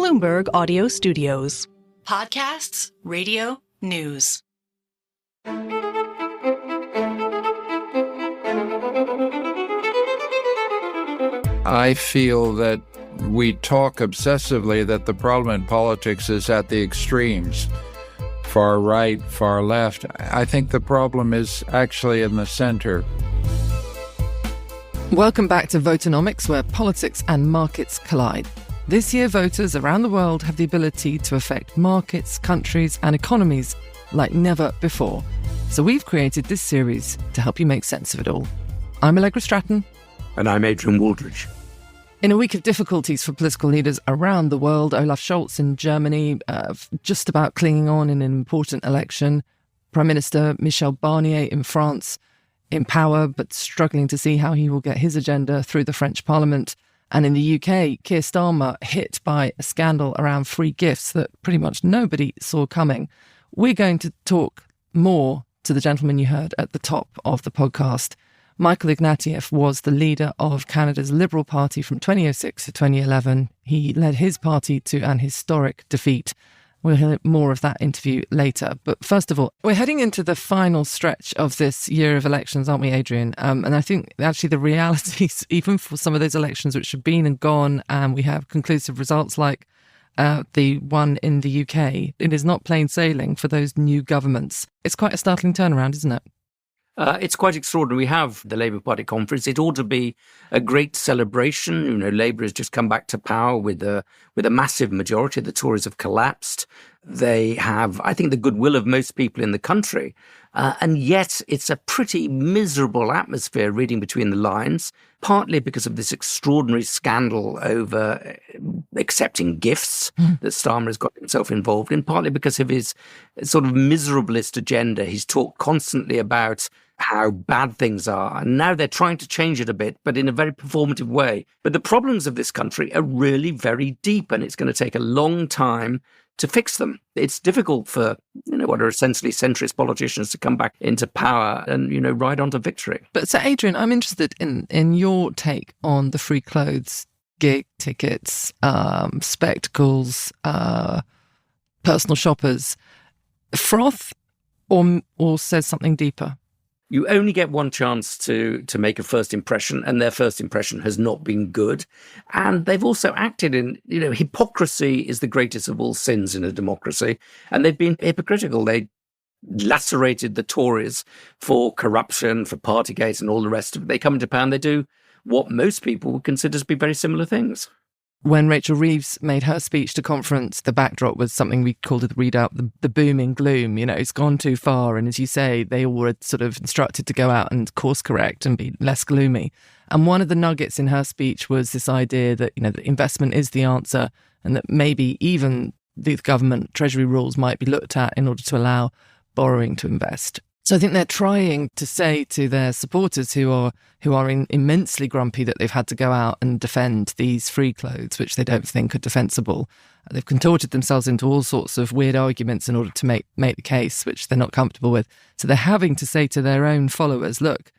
Bloomberg Audio Studios. Podcasts, radio, news. I feel that we talk obsessively that the problem in politics is at the extremes, far right, far left. I think the problem is actually in the center. Welcome back to Voternomics, where politics and markets collide. This year, voters around the world have the ability to affect markets, countries and economies like never before. So we've created this series to help you make sense of it all. I'm Allegra Stratton. And I'm Adrian Wooldridge. In a week of difficulties for political leaders around the world, Olaf Scholz in Germany just about clinging on in an important election, Prime Minister Michel Barnier in France in power but struggling to see how he will get his agenda through the French Parliament, and in the UK, Keir Starmer hit by a scandal around free gifts that pretty much nobody saw coming. We're going to talk more to the gentleman you heard at the top of the podcast. Michael Ignatieff was the leader of Canada's Liberal Party from 2006 to 2011. He led his party to an historic defeat. We'll hear more of that interview later. But first of all, we're heading into the final stretch of this year of elections, aren't we, Adrian? And I think actually the realities, even for some of those elections which have been and gone, and we have conclusive results like the one in the UK, it is not plain sailing for those new governments. It's quite a startling turnaround, isn't it? It's quite extraordinary. We have the Labour Party conference. It ought to be a great celebration. You know, Labour has just come back to power with a massive majority. The Tories have collapsed. They have, I think, the goodwill of most people in the country. And yet it's a pretty miserable atmosphere reading between the lines, partly because of this extraordinary scandal over accepting gifts that Starmer has got himself involved in, partly because of his sort of miserablest agenda. He's talked constantly about how bad things are. And now they're trying to change it a bit, but in a very performative way. But the problems of this country are really very deep, and it's going to take a long time to fix them. It's difficult for, what are essentially centrist politicians to come back into power and, ride on to victory. But so, Adrian, I'm interested in your take on the free clothes, gig tickets, spectacles, personal shoppers. Froth or says something deeper? You only get one chance to make a first impression, and their first impression has not been good. And they've also acted in, hypocrisy is the greatest of all sins in a democracy. And they've been hypocritical. They lacerated the Tories for corruption, for Partygate and all the rest of it. They come into power and they do what most people would consider to be very similar things. When Rachel Reeves made her speech to conference, the backdrop was something we called it the readout, the booming gloom. It's gone too far. And as you say, they all were sort of instructed to go out and course correct and be less gloomy. And one of the nuggets in her speech was this idea that, that investment is the answer, and that maybe even the government treasury rules might be looked at in order to allow borrowing to invest. So I think they're trying to say to their supporters who are immensely grumpy that they've had to go out and defend these free clothes, which they don't think are defensible. They've contorted themselves into all sorts of weird arguments in order to make the case, which they're not comfortable with. So they're having to say to their own followers, look,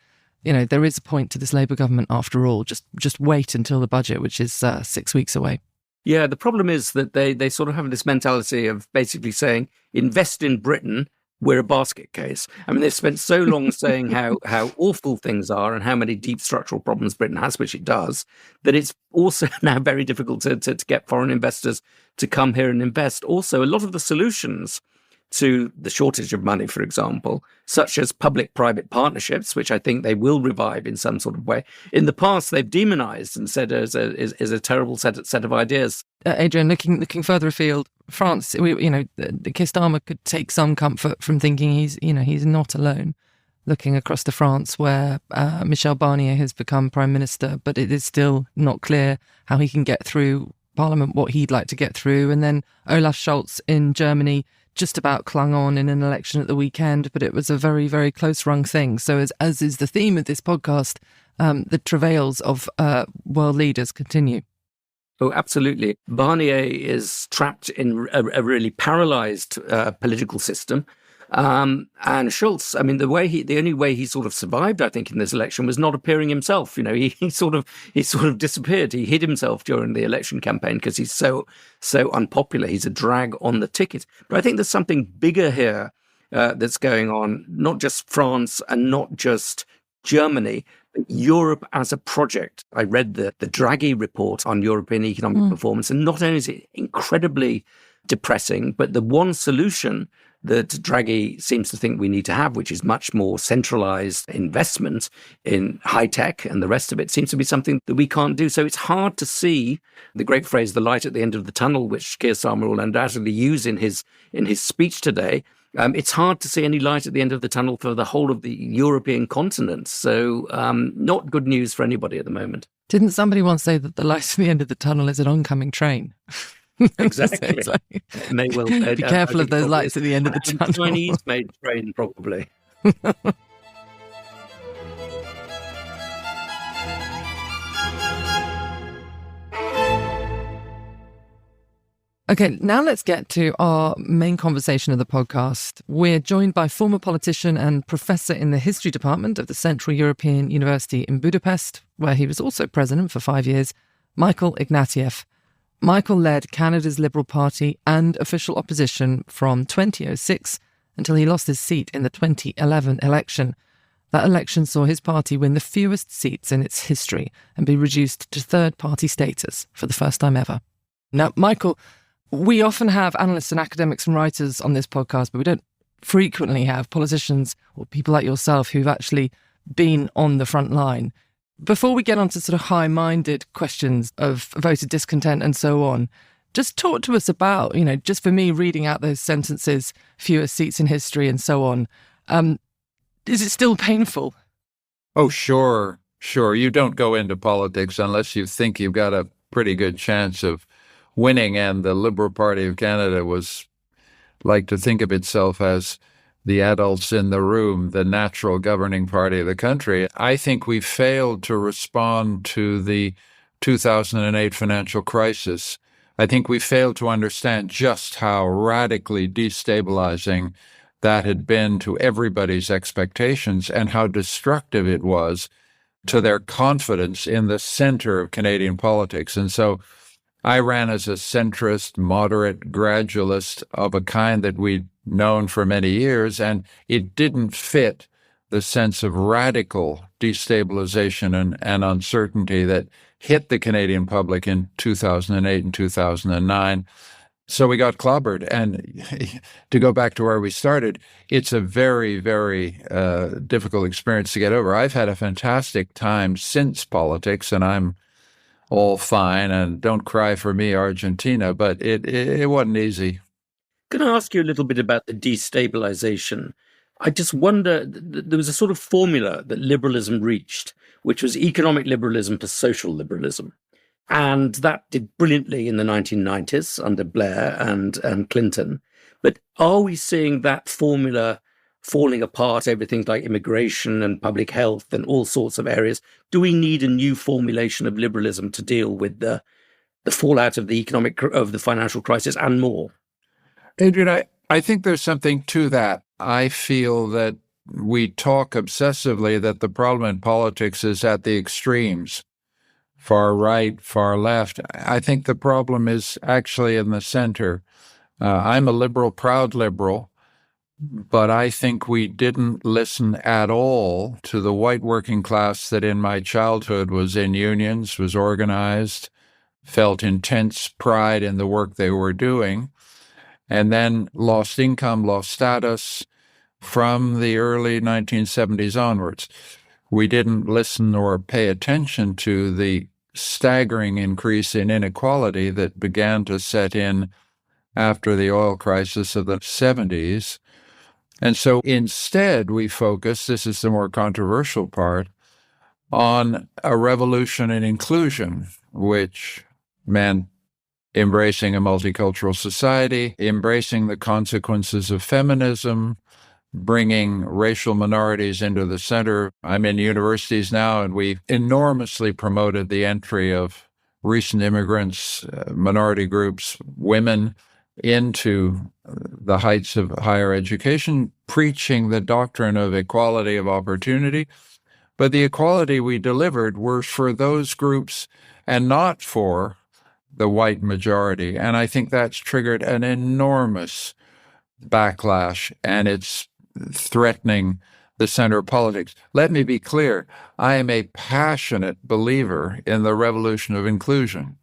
there is a point to this Labour government after all. Just wait until the budget, which is 6 weeks away. Yeah, the problem is that they sort of have this mentality of basically saying, invest in Britain. We're a basket case. I mean, they've spent so long saying how awful things are and how many deep structural problems Britain has, which it does, that it's also now very difficult to get foreign investors to come here and invest. Also, a lot of the solutions to the shortage of money, for example, such as public-private partnerships, which I think they will revive in some sort of way. In the past, they've demonized and said is a terrible set of ideas. Adrian, looking further afield, France, Keir Starmer could take some comfort from thinking he's not alone. Looking across to France, where Michel Barnier has become Prime Minister, but it is still not clear how he can get through Parliament, what he'd like to get through. And then Olaf Scholz in Germany just about clung on in an election at the weekend, but it was a very, very close-rung thing. So as is the theme of this podcast, the travails of world leaders continue. Oh, absolutely. Barnier is trapped in a really paralysed political system. And Schulz, I mean, the only way he sort of survived, I think, in this election was not appearing himself. He sort of disappeared. He hid himself during the election campaign because he's so unpopular. He's a drag on the ticket. But I think there's something bigger here that's going on, not just France and not just Germany, but Europe as a project. I read the Draghi report on European economic performance, and not only is it incredibly depressing, but the one solution that Draghi seems to think we need to have, which is much more centralized investment in high tech and the rest of it, seems to be something that we can't do. So it's hard to see the great phrase, the light at the end of the tunnel, which Keir Starmer will undoubtedly use in his speech today. It's hard to see any light at the end of the tunnel for the whole of the European continent. So not good news for anybody at the moment. Didn't somebody once say that the light at the end of the tunnel is an oncoming train? Exactly. May well, be careful of those lights at the end of the tunnel. Chinese-made train, probably. Okay, now let's get to our main conversation of the podcast. We're joined by former politician and professor in the history department of the Central European University in Budapest, where he was also president for 5 years, Michael Ignatieff. Michael led Canada's Liberal Party and official opposition from 2006 until he lost his seat in the 2011 election. That election saw his party win the fewest seats in its history and be reduced to third-party status for the first time ever. Now, Michael, we often have analysts and academics and writers on this podcast, but we don't frequently have politicians or people like yourself who've actually been on the front line. Before we get on to sort of high-minded questions of voter discontent and so on, just talk to us about, just for me reading out those sentences, fewer seats in history and so on, is it still painful? Oh, sure. You don't go into politics unless you think you've got a pretty good chance of winning, and the Liberal Party of Canada was like to think of itself as the adults in the room, the natural governing party of the country. I think we failed to respond to the 2008 financial crisis. I think we failed to understand just how radically destabilizing that had been to everybody's expectations and how destructive it was to their confidence in the center of Canadian politics. And so I ran as a centrist, moderate, gradualist of a kind that we'd known for many years, and it didn't fit the sense of radical destabilization and uncertainty that hit the Canadian public in 2008 and 2009. So we got clobbered. And to go back to where we started, it's a very, very difficult experience to get over. I've had a fantastic time since politics, and I'm all fine, and don't cry for me, Argentina, but it wasn't easy. Can I ask you a little bit about the destabilization? I just wonder, there was a sort of formula that liberalism reached, which was economic liberalism to social liberalism. And that did brilliantly in the 1990s under Blair and Clinton. But are we seeing that formula falling apart over things like immigration and public health and all sorts of areas? Do we need a new formulation of liberalism to deal with the fallout of the financial crisis and more? Adrian, I think there's something to that. I feel that we talk obsessively that the problem in politics is at the extremes, far right, far left. I think the problem is actually in the center. I'm a liberal, proud liberal, but I think we didn't listen at all to the white working class that in my childhood was in unions, was organized, felt intense pride in the work they were doing, and then lost income, lost status from the early 1970s onwards. We didn't listen or pay attention to the staggering increase in inequality that began to set in after the oil crisis of the 70s. And so instead, we focus, this is the more controversial part, on a revolution in inclusion, which meant embracing a multicultural society, embracing the consequences of feminism, bringing racial minorities into the center. I'm in universities now, and we've enormously promoted the entry of recent immigrants, minority groups, women, into the heights of higher education, preaching the doctrine of equality of opportunity. But the equality we delivered was for those groups and not for the white majority. And I think that's triggered an enormous backlash, and it's threatening the center of politics. Let me be clear. I am a passionate believer in the revolution of inclusion.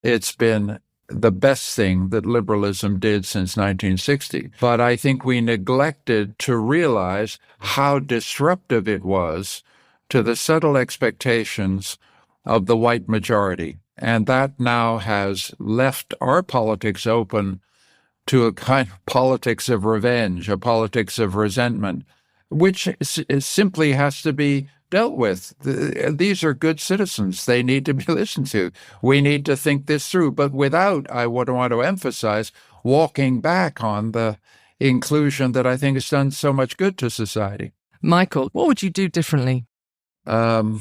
It's been the best thing that liberalism did since 1960. But I think we neglected to realize how disruptive it was to the settled expectations of the white majority. And that now has left our politics open to a kind of politics of revenge, a politics of resentment, which simply has to be dealt with. These are good citizens. They need to be listened to. We need to think this through, but without, I would want to emphasize, walking back on the inclusion that I think has done so much good to society. Michael, what would you do differently? Boy,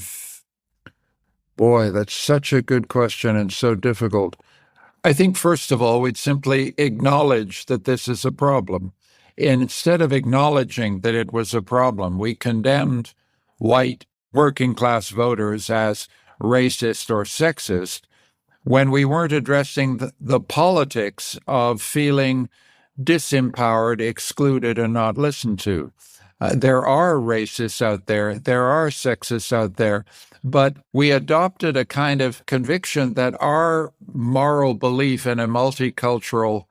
that's such a good question and so difficult. I think, first of all, we'd simply acknowledge that this is a problem. Instead of acknowledging that it was a problem, we condemned white working-class voters as racist or sexist when we weren't addressing the politics of feeling disempowered, excluded, and not listened to. There are racists out there, there are sexists out there, but we adopted a kind of conviction that our moral belief in a multicultural,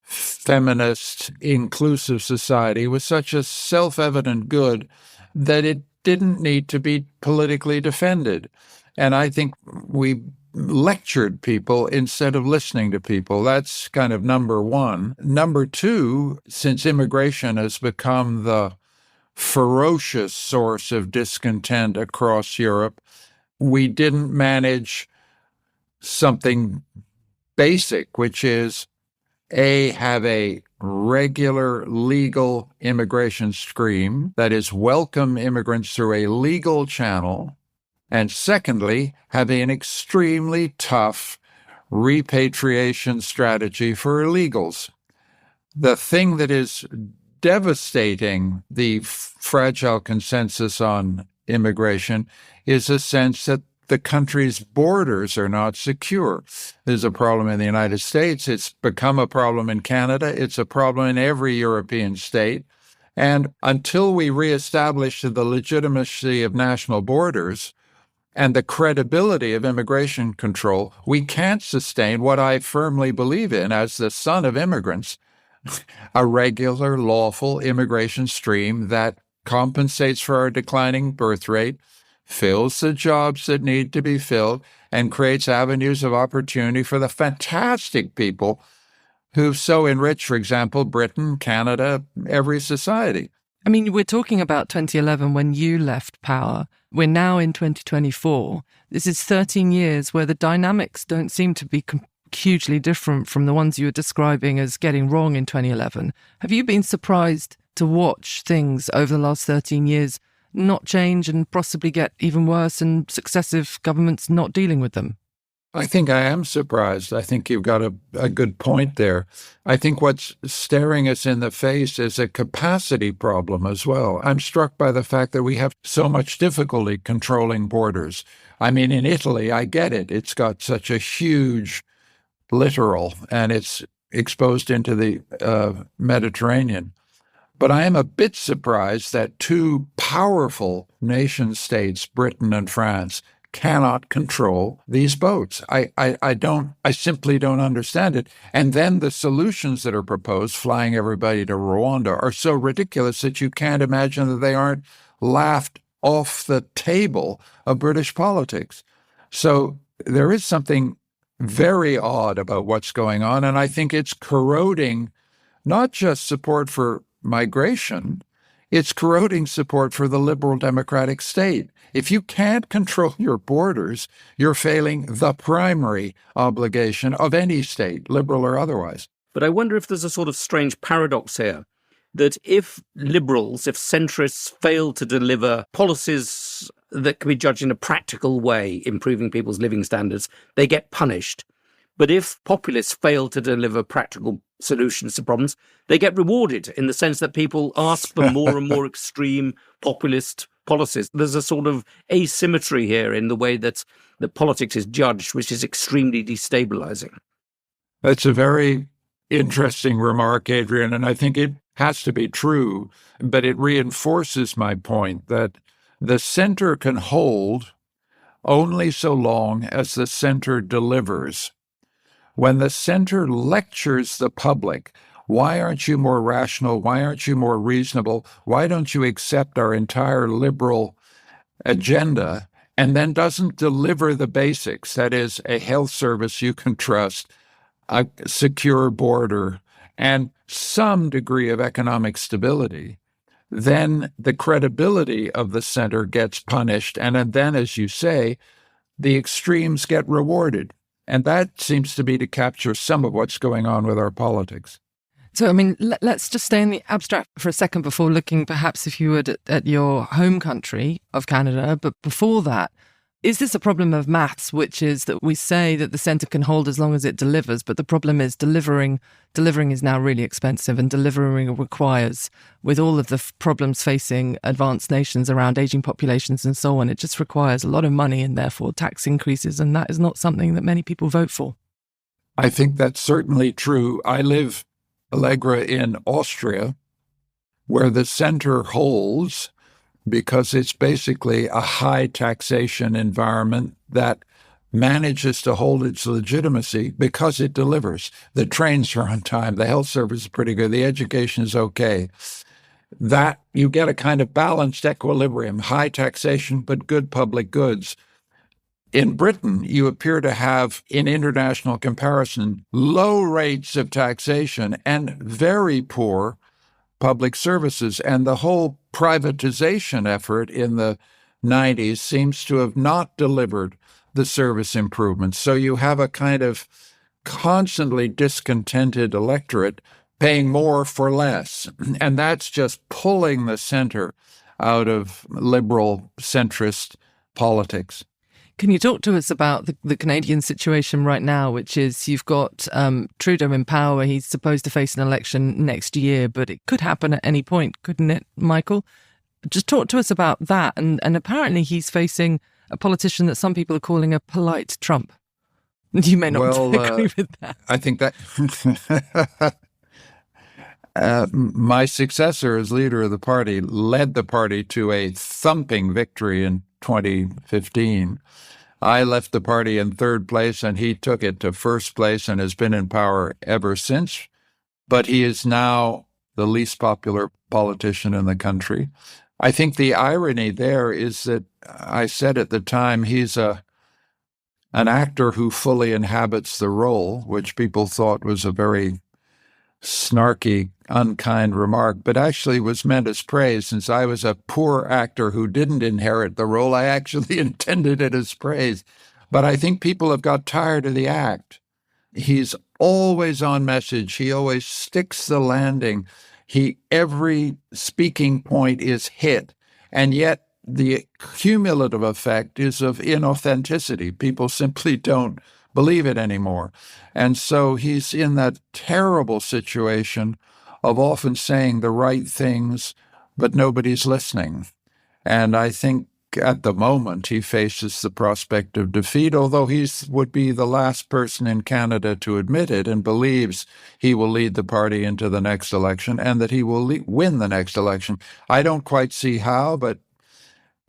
feminist, inclusive society was such a self-evident good that it didn't need to be politically defended. And I think we lectured people instead of listening to people. That's kind of number one. Number two, since immigration has become the ferocious source of discontent across Europe, we didn't manage something basic, which is have a regular legal immigration stream that is welcome immigrants through a legal channel, and secondly, have an extremely tough repatriation strategy for illegals. The thing that is devastating the fragile consensus on immigration is a sense that the country's borders are not secure. There's a problem in the United States. It's become a problem in Canada. It's a problem in every European state. And until we reestablish the legitimacy of national borders and the credibility of immigration control, we can't sustain what I firmly believe in as the son of immigrants, a regular, lawful immigration stream that compensates for our declining birth rate, fills the jobs that need to be filled, and creates avenues of opportunity for the fantastic people who've so enriched, for example, Britain, Canada, every society. I mean, we're talking about 2011 when you left power. We're now in 2024. This is 13 years where the dynamics don't seem to be hugely different from the ones you were describing as getting wrong in 2011. Have you been surprised to watch things over the last 13 years not change and possibly get even worse and successive governments not dealing with them? I think I am surprised. I think you've got a good point there. I think what's staring us in the face is a capacity problem as well. I'm struck by the fact that we have so much difficulty controlling borders. I mean, in Italy, I get it. It's got such a huge littoral, and it's exposed into the Mediterranean. But I am a bit surprised that two powerful nation states, Britain and France, cannot control these boats. I simply don't understand it. And then the solutions that are proposed, flying everybody to Rwanda, are so ridiculous that you can't imagine that they aren't laughed off the table of British politics. So there is something very odd about what's going on, and I think it's corroding not just support for migration, it's corroding support for the liberal democratic state. If you can't control your borders, you're failing the primary obligation of any state, liberal or otherwise. But I wonder if there's a sort of strange paradox here, that if liberals, if centrists fail to deliver policies that can be judged in a practical way, improving people's living standards, they get punished. But if populists fail to deliver practical solutions to problems, they get rewarded in the sense that people ask for more and more extreme populist policies. There's a sort of asymmetry here in the way that politics is judged, which is extremely destabilizing. That's a very interesting remark, Adrian, and I think it has to be true, but it reinforces my point that the center can hold only so long as the center delivers. When the center lectures the public, why aren't you more rational? Why aren't you more reasonable? Why don't you accept our entire liberal agenda? And then doesn't deliver the basics, that is, a health service you can trust, a secure border, and some degree of economic stability, then the credibility of the center gets punished. And then, as you say, the extremes get rewarded. And that seems to be to capture some of what's going on with our politics. So, I mean, let's just stay in the abstract for a second before looking perhaps, if you would, at your home country of Canada. But before that, is this a problem of maths, which is that we say that the centre can hold as long as it delivers, but the problem is delivering is now really expensive, and delivering requires, with all of the problems facing advanced nations around ageing populations and so on, it just requires a lot of money and therefore tax increases, and that is not something that many people vote for. I think that's certainly true. I live, Allegra, in Austria, where the center holds because it's basically a high taxation environment that manages to hold its legitimacy because it delivers. The trains are on time, the health service is pretty good, the education is okay. That you get a kind of balanced equilibrium, high taxation but good public goods. In Britain, you appear to have, in international comparison, low rates of taxation and very poor public services. And the whole privatization effort in the 90s seems to have not delivered the service improvements. So you have a kind of constantly discontented electorate paying more for less. And that's just pulling the center out of liberal centrist politics. Can you talk to us about the Canadian situation right now, which is you've got Trudeau in power. He's supposed to face an election next year, but it could happen at any point, couldn't it, Michael? Just talk to us about that. And apparently he's facing a politician that some people are calling a polite Trump. You may not agree with that. I think that my successor as leader of the party led the party to a thumping victory in 2015. I left the party in third place, and he took it to first place and has been in power ever since. But he is now the least popular politician in the country. I think the irony there is that I said at the time he's an actor who fully inhabits the role, which people thought was a very snarky, unkind remark, but actually was meant as praise. Since I was a poor actor who didn't inherit the role, I actually intended it as praise. But I think people have got tired of the act. He's always on message. He always sticks the landing. Every speaking point is hit. And yet the cumulative effect is of inauthenticity. People simply don't believe it anymore. And so he's in that terrible situation of often saying the right things, but nobody's listening. And I think at the moment he faces the prospect of defeat, although he would be the last person in Canada to admit it and believes he will lead the party into the next election and that he will win the next election. I don't quite see how, but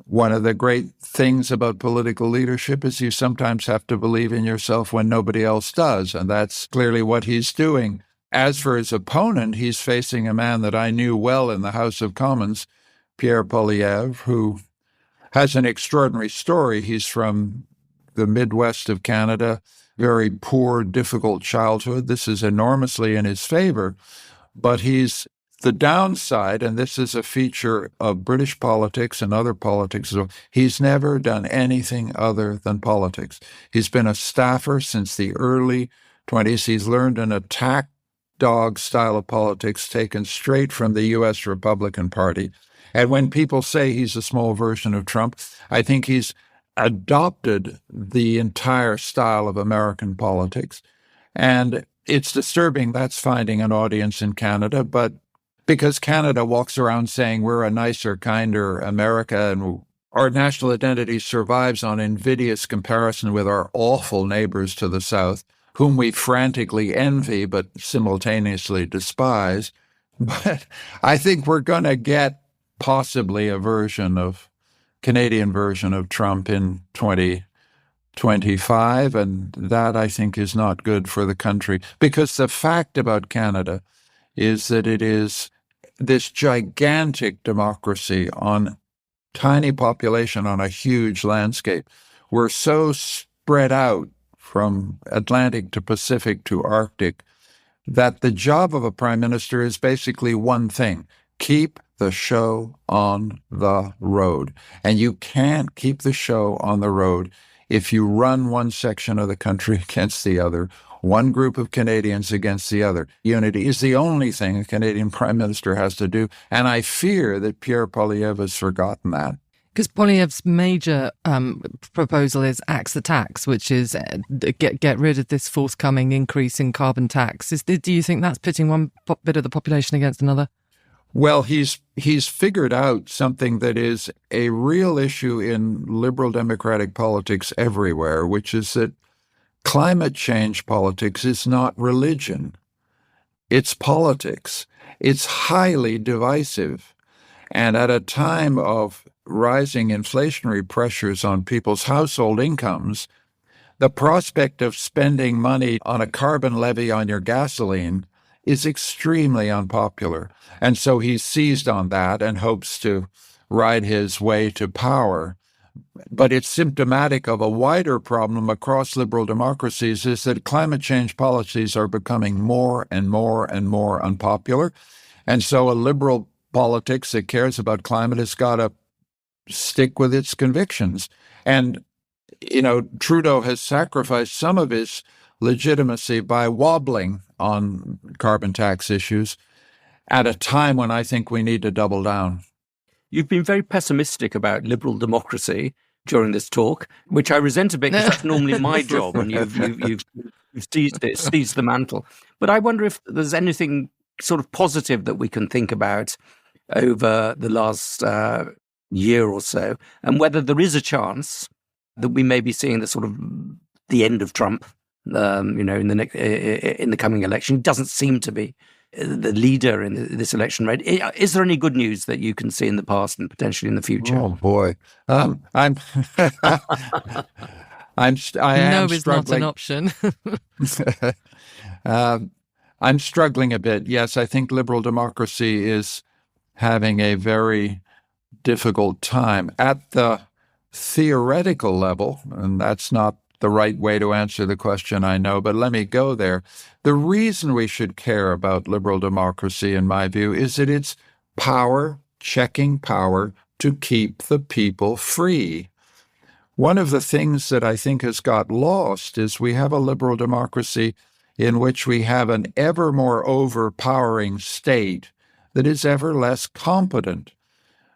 one of the great things about political leadership is you sometimes have to believe in yourself when nobody else does, and that's clearly what he's doing. As for his opponent, he's facing a man that I knew well in the House of Commons, Pierre Poilievre, who has an extraordinary story. He's from the Midwest of Canada, very poor, difficult childhood. This is enormously in his favor, but he's the downside, and this is a feature of British politics and other politics, he's never done anything other than politics. He's been a staffer since the early 20s. He's learned an attack dog style of politics taken straight from the U.S. Republican Party. And when people say he's a small version of Trump, I think he's adopted the entire style of American politics. And it's disturbing that's finding an audience in Canada, but because Canada walks around saying we're a nicer, kinder America and our national identity survives on invidious comparison with our awful neighbors to the south, whom we frantically envy but simultaneously despise. But I think we're going to get possibly a Canadian version of Trump in 2025, and that I think is not good for the country. Because the fact about Canada is that it is this gigantic democracy on tiny population on a huge landscape. We're so spread out from Atlantic to Pacific to Arctic that the job of a prime minister is basically one thing: keep the show on the road. And you can't keep the show on the road if you run one section of the country against the other, one group of Canadians against the other. Unity is the only thing a Canadian prime minister has to do, and I fear that Pierre Poilievre has forgotten that. Because Poilievre's major proposal is axe the tax, which is get rid of this forthcoming increase in carbon tax. Do you think that's pitting one bit of the population against another? Well, he's figured out something that is a real issue in liberal democratic politics everywhere, which is that climate change politics is not religion. It's politics. It's highly divisive. And at a time of rising inflationary pressures on people's household incomes, the prospect of spending money on a carbon levy on your gasoline is extremely unpopular. And so he's seized on that and hopes to ride his way to power. But it's symptomatic of a wider problem across liberal democracies, is that climate change policies are becoming more and more and more unpopular. And so a liberal politics that cares about climate has got to stick with its convictions. And, Trudeau has sacrificed some of his legitimacy by wobbling on carbon tax issues at a time when I think we need to double down. You've been very pessimistic about liberal democracy during this talk, which I resent a bit because that's normally my job, and you've seized the mantle. But I wonder if there's anything sort of positive that we can think about over the last year or so, and whether there is a chance that we may be seeing the end of Trump, in the coming election. He doesn't seem to be the leader in this election, right? Is there any good news that you can see in the past and potentially in the future? Oh boy, I'm no is not an option. I'm struggling a bit. Yes, I think liberal democracy is having a very difficult time at the theoretical level, and that's not the right way to answer the question, I know, but let me go there. The reason we should care about liberal democracy, in my view, is that it's power, checking power to keep the people free. One of the things that I think has got lost is we have a liberal democracy in which we have an ever more overpowering state that is ever less competent.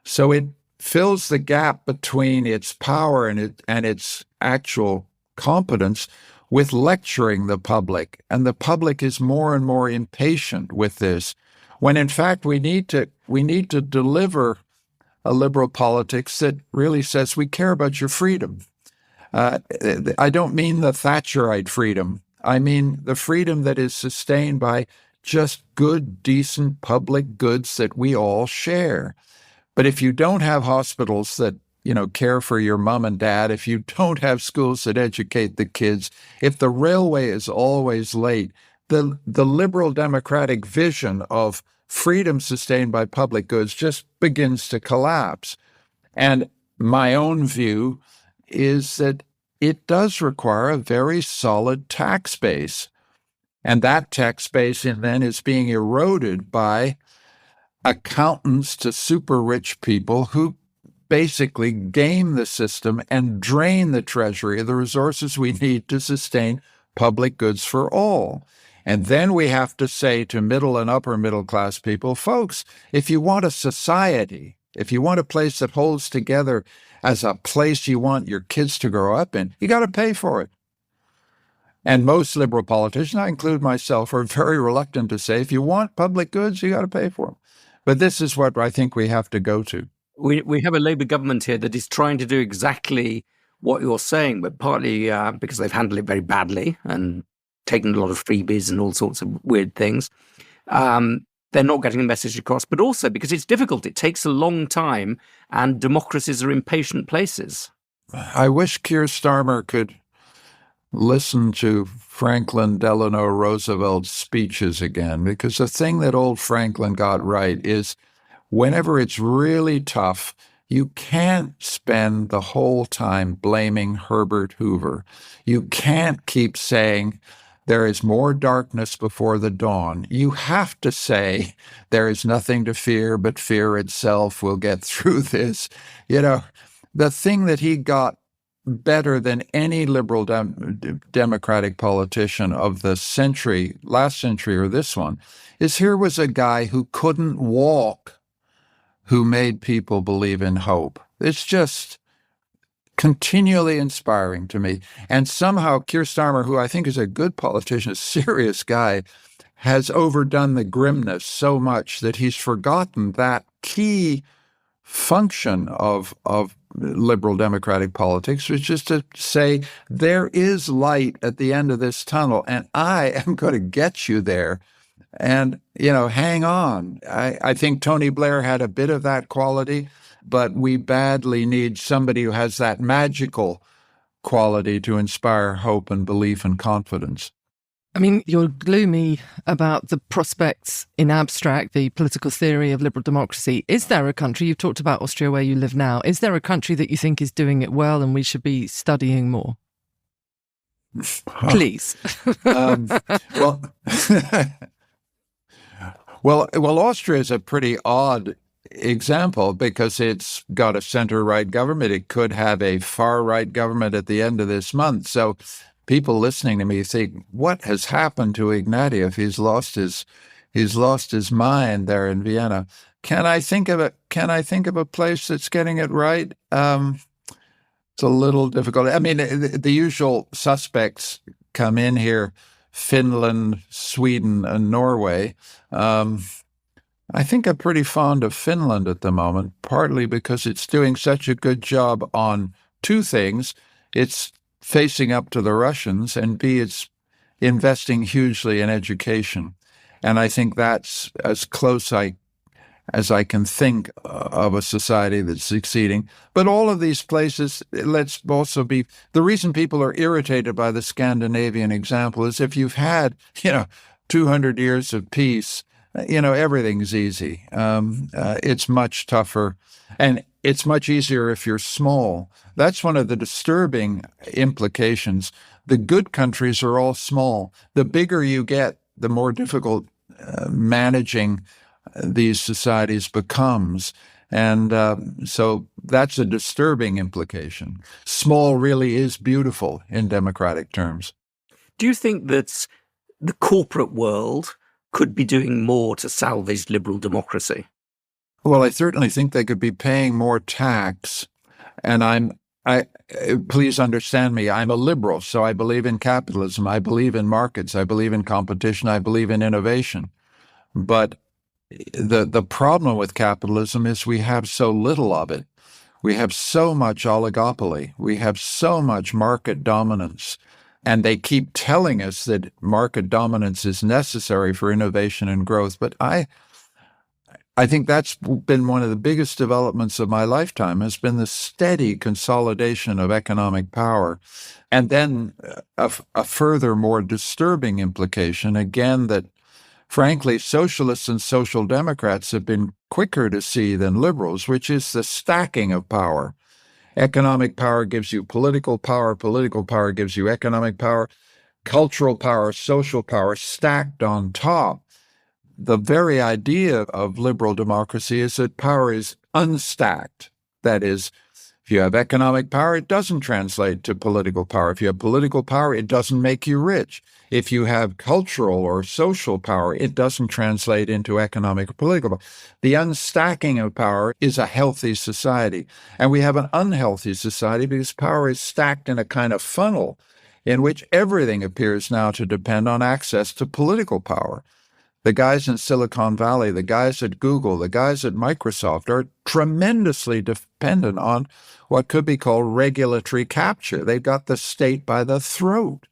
So it fills the gap between its power and its actual competence with lecturing the public, and the public is more and more impatient with this, when in fact we need to deliver a liberal politics that really says we care about your freedom. I don't mean the Thatcherite freedom. I mean the freedom that is sustained by just good, decent public goods that we all share. But if you don't have hospitals that care for your mom and dad, if you don't have schools that educate the kids, if the railway is always late, the liberal democratic vision of freedom sustained by public goods just begins to collapse. And my own view is that it does require a very solid tax base. And that tax base then is being eroded by accountants to super rich people who basically game the system and drain the treasury of the resources we need to sustain public goods for all. And then we have to say to middle and upper middle class people, folks, if you want a society, if you want a place that holds together as a place you want your kids to grow up in, you got to pay for it. And most liberal politicians, I include myself, are very reluctant to say, if you want public goods, you got to pay for them. But this is what I think we have to go to. We have a Labour government here that is trying to do exactly what you're saying, but partly because they've handled it very badly and taken a lot of freebies and all sorts of weird things. They're not getting the message across, but also because it's difficult. It takes a long time, and democracies are impatient places. I wish Keir Starmer could listen to Franklin Delano Roosevelt's speeches again, because the thing that old Franklin got right is whenever it's really tough, you can't spend the whole time blaming Herbert Hoover. You can't keep saying there is more darkness before the dawn. You have to say there is nothing to fear but fear itself. We'll get through this. The thing that he got better than any liberal democratic politician of the century, last century or this one, is here was a guy who couldn't walk, who made people believe in hope. It's just continually inspiring to me. And somehow Keir Starmer, who I think is a good politician, a serious guy, has overdone the grimness so much that he's forgotten that key function of liberal democratic politics, which is to say there is light at the end of this tunnel, and I am going to get you there. And, hang on. I think Tony Blair had a bit of that quality, but we badly need somebody who has that magical quality to inspire hope and belief and confidence. I mean, you're gloomy about the prospects in abstract, the political theory of liberal democracy. Is there a country, you've talked about Austria where you live now, is there a country that you think is doing it well and we should be studying more? Please. Well, Austria is a pretty odd example because it's got a center-right government. It could have a far-right government at the end of this month. So people listening to me think, what has happened to Ignatieff? He's lost his mind there in Vienna. Can I think of a place that's getting it right? It's a little difficult. I mean, the usual suspects come in here: Finland, Sweden, and Norway. I think I'm pretty fond of Finland at the moment, partly because it's doing such a good job on two things. It's facing up to the Russians, and B, it's investing hugely in education. And I think that's as close as I can think of a society that's succeeding. But all of these places, let's also be, the reason people are irritated by the Scandinavian example is if you've had, 200 years of peace, everything's easy. It's much tougher, and it's much easier if you're small. That's one of the disturbing implications. The good countries are all small. The bigger you get, the more difficult managing these societies becomes. And so that's a disturbing implication. Small really is beautiful in democratic terms. Do you think that the corporate world could be doing more to salvage liberal democracy? Well, I certainly think they could be paying more tax. And please understand me, I'm a liberal, so I believe in capitalism. I believe in markets. I believe in competition. I believe in innovation. But the problem with capitalism is we have so little of it. We have so much oligopoly. We have so much market dominance. And they keep telling us that market dominance is necessary for innovation and growth. But I think that's been one of the biggest developments of my lifetime, has been the steady consolidation of economic power. And then a further, more disturbing implication, again, that frankly, socialists and social democrats have been quicker to see than liberals, which is the stacking of power. Economic power gives you political power gives you economic power, cultural power, social power stacked on top. The very idea of liberal democracy is that power is unstacked. That is, if you have economic power, it doesn't translate to political power. If you have political power, it doesn't make you rich. If you have cultural or social power, it doesn't translate into economic or political power. The unstacking of power is a healthy society. And we have an unhealthy society because power is stacked in a kind of funnel. in which everything appears now to depend on access to political power. The guys in Silicon Valley, the guys at Google, the guys at Microsoft are tremendously dependent on what could be called regulatory capture. They've got the state by the throat.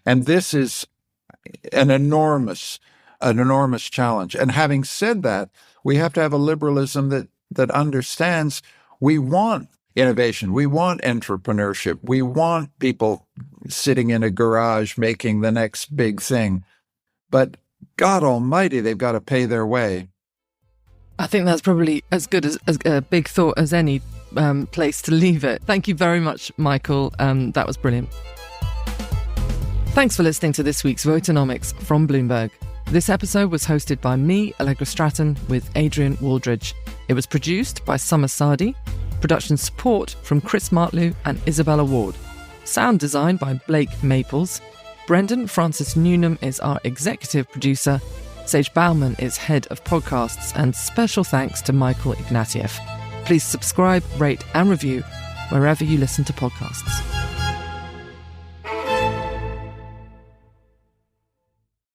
And this is an enormous challenge. And having said that, we have to have a liberalism that understands we want innovation, we want entrepreneurship, we want people sitting in a garage making the next big thing. But God almighty, they've got to pay their way. I think that's probably as good as a big thought as any place to leave it. Thank you very much, Michael. That was brilliant. Thanks for listening to this week's Voternomics from Bloomberg. This episode was hosted by me, Allegra Stratton, with Adrian Wooldridge. It was produced by Summer Sardi. Production support from Chris Martlew and Isabella Ward. Sound design by Blake Maples. Brendan Francis Newnham is our executive producer. Sage Bauman is head of podcasts, and special thanks to Michael Ignatieff. Please subscribe, rate and review wherever you listen to podcasts.